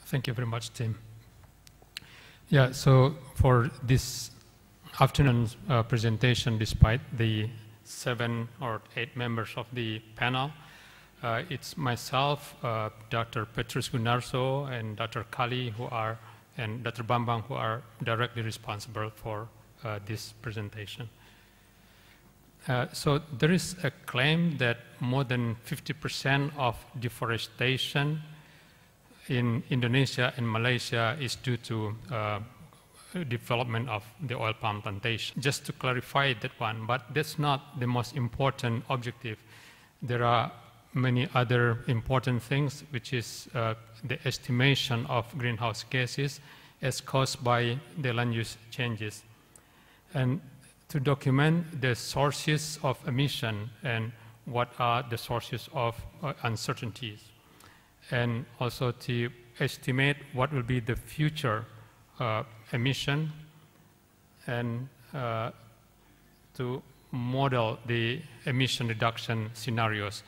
Thank you very much, Tim. Yeah, so for this afternoon's presentation, despite the 7 or 8 members of the panel, it's myself, Dr. Petrus Gunarso, and Dr. Kali, and Dr. Bambang, who are directly responsible for this presentation. So there is a claim that more than 50% of deforestation in Indonesia and Malaysia is due to development of the oil palm plantation. Just to clarify that one, but that's not the most important objective. There are many other important things, which is the estimation of greenhouse gases as caused by the land use changes. And to document the sources of emission and what are the sources of uncertainties. And also to estimate what will be the future emission and to model the emission reduction scenarios.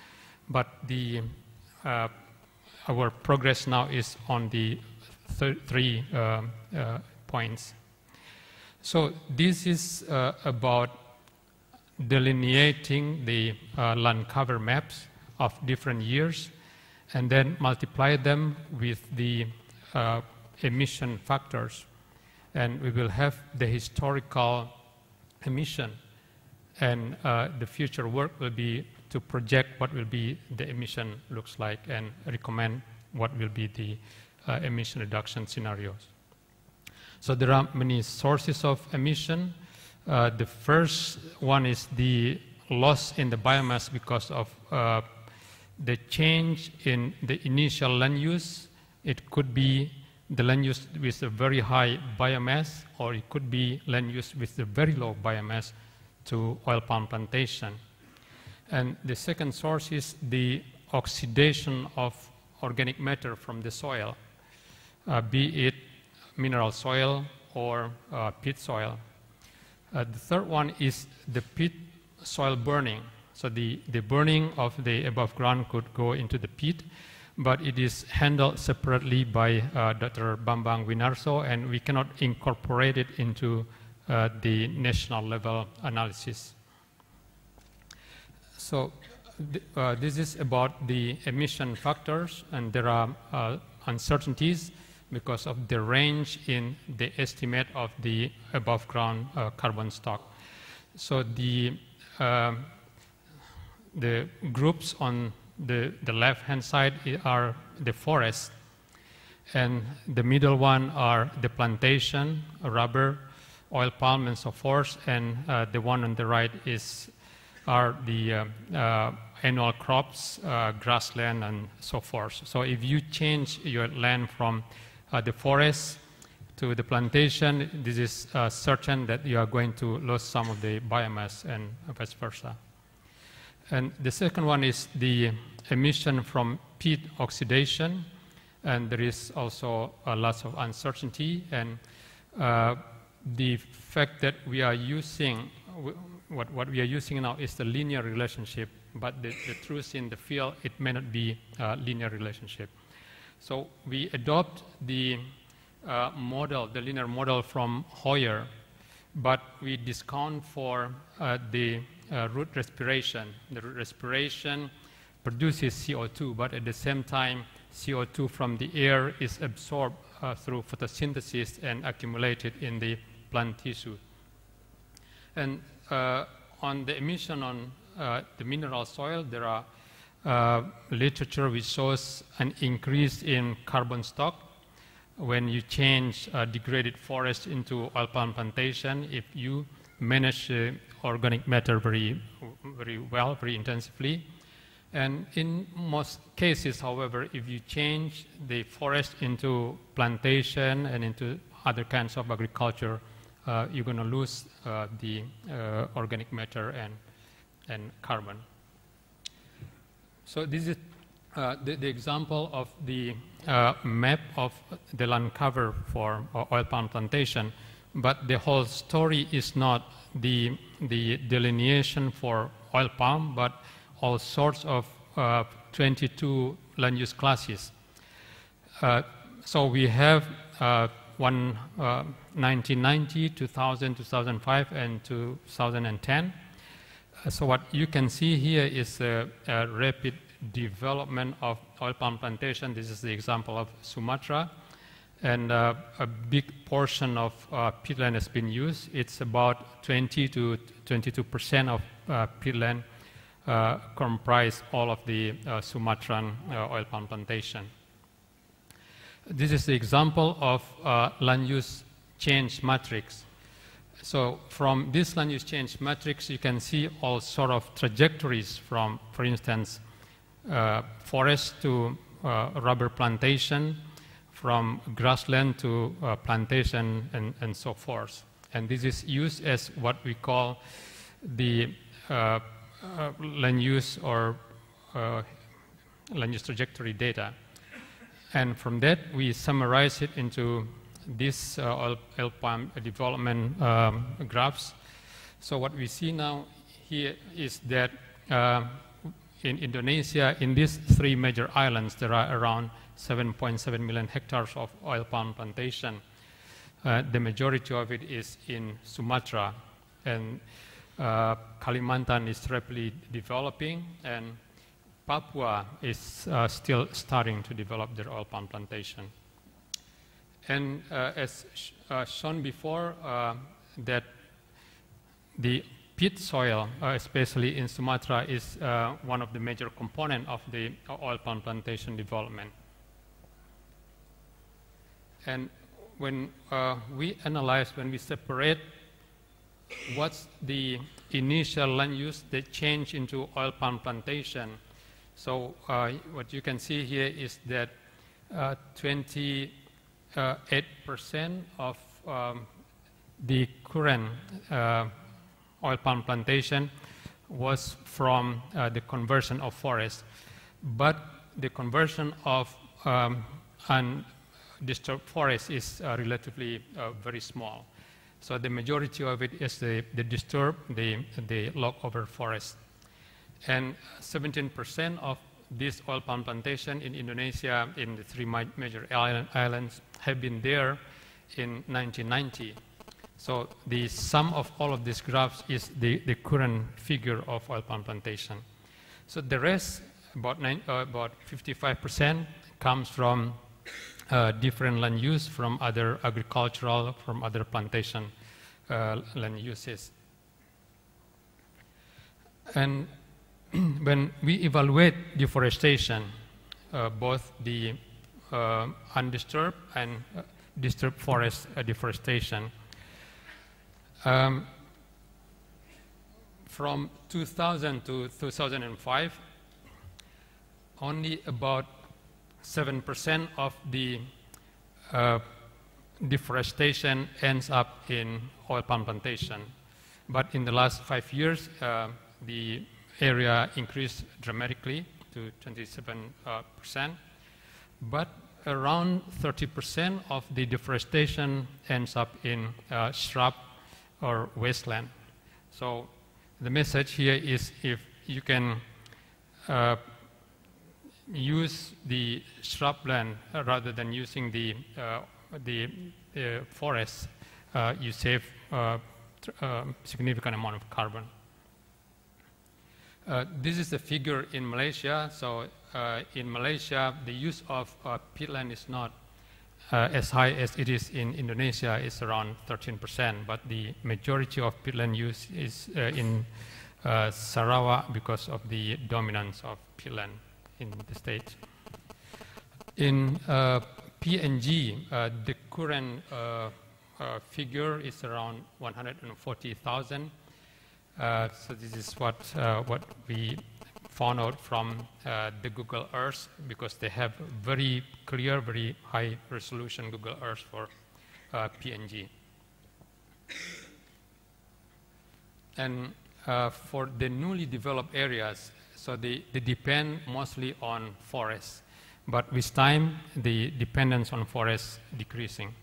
But our progress now is on the 3 points. So this is about delineating the land cover maps of different years and then multiply them with the emission factors. And we will have the historical emission. And the future work will be to project what will be the emission looks like and recommend what will be the emission reduction scenarios. So there are many sources of emission. The first one is the loss in the biomass because of the change in the initial land use. It could be the land use with a very high biomass, or it could be land use with a very low biomass to oil palm plantation. And the second source is the oxidation of organic matter from the soil, be it mineral soil or peat soil. The third one is the peat soil burning. So the burning of the above ground could go into the peat, but it is handled separately by Dr. Bambang Winarso, and we cannot incorporate it into the national level analysis. So this is about the emission factors, and there are uncertainties because of the range in the estimate of the above ground carbon stock. So the groups on the left-hand side are the forests, and the middle one are the plantation, rubber, oil palm, and so forth, and the one on the right are the annual crops, grassland, and so forth. So if you change your land from the forest to the plantation, this is certain that you are going to lose some of the biomass and vice versa. And the second one is the emission from peat oxidation, and there is also lots of uncertainty. And the fact that we are using, what we are using now is the linear relationship, but the truth in the field, it may not be a linear relationship. So we adopt the model, the linear model from Hoyer, but we discount for the root respiration. The root respiration produces CO2, but at the same time, CO2 from the air is absorbed through photosynthesis and accumulated in the plant tissue. And on the emission on the mineral soil, there are literature which shows an increase in carbon stock when you change degraded forest into oil palm plantation. If you manage organic matter very well, very intensively. And in most cases, however, if you change the forest into plantation and into other kinds of agriculture, you're going to lose the organic matter and carbon. So this is the example of the map of the land cover for oil palm plantation, but the whole story is not the delineation for oil palm, but all sorts of 22 land use classes. so we have 1990, 2000, 2005, and 2010. So what you can see here is a rapid development of oil palm plantation. This is the example of Sumatra. And a big portion of peatland has been used. It's about 20 to 22% of peatland comprise all of the Sumatran oil palm plantation. This is the example of land use change matrix. So from this land use change matrix, you can see all sort of trajectories from, for instance, forest to rubber plantation, from grassland to plantation, and so forth. And this is used as what we call the land use or land use trajectory data. And from that, we summarize it into this oil palm development graphs. So what we see now here is that in Indonesia, in these 3 major islands, there are around 7.7 million hectares of oil palm plantation. The majority of it is in Sumatra, and Kalimantan is rapidly developing, and Papua is still starting to develop their oil palm plantation. And as shown before, that the peat soil, especially in Sumatra, is one of the major components of the oil palm plantation development. And when we analyze, when we separate what's the initial land use that changed into oil palm plantation, so what you can see here is that 28% of the current oil palm plantation was from the conversion of forest, but the conversion of undisturbed forest is relatively very small. So the majority of it is the disturbed, the log over forest. And 17% of this oil palm plantation in Indonesia, in the 3 major islands, have been there in 1990. So the sum of all of these graphs is the current figure of oil palm plantation. So the rest, about 55%, comes from different land use, from other agricultural, from other plantation land uses. And when we evaluate deforestation, both the undisturbed and disturbed forest deforestation, from 2000 to 2005, only about 7% of the deforestation ends up in oil palm plantation. But in the last 5 years, the area increased dramatically to 27%. But around 30% of the deforestation ends up in shrub or wasteland. So the message here is, if you can use the shrubland rather than using the forest, you save significant amount of carbon. This is the figure in Malaysia. So in Malaysia, the use of peatland is not as high as it is in Indonesia. It's around 13%, but the majority of peatland use is in Sarawak because of the dominance of peatland in the state. In PNG, the current figure is around 140,000. So this is what we found out from the Google Earth, because they have very clear, very high resolution Google Earth for PNG. And for the newly developed areas, so they depend mostly on forests, but with time, the dependence on forests decreasing.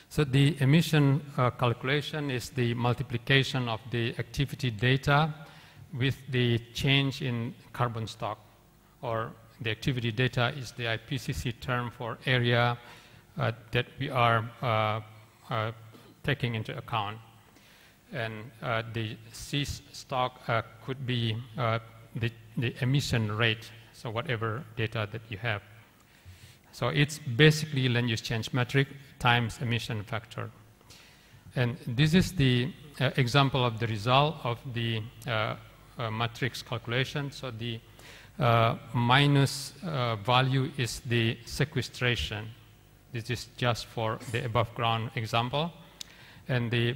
So the emission calculation is the multiplication of the activity data with the change in carbon stock, or the activity data is the IPCC term for area that we are taking into account. And the C stock could be the emission rate, so whatever data that you have. So it's basically land use change metric times emission factor. And this is the example of the result of the matrix calculation. So the minus value is the sequestration. This is just for the above ground example. And the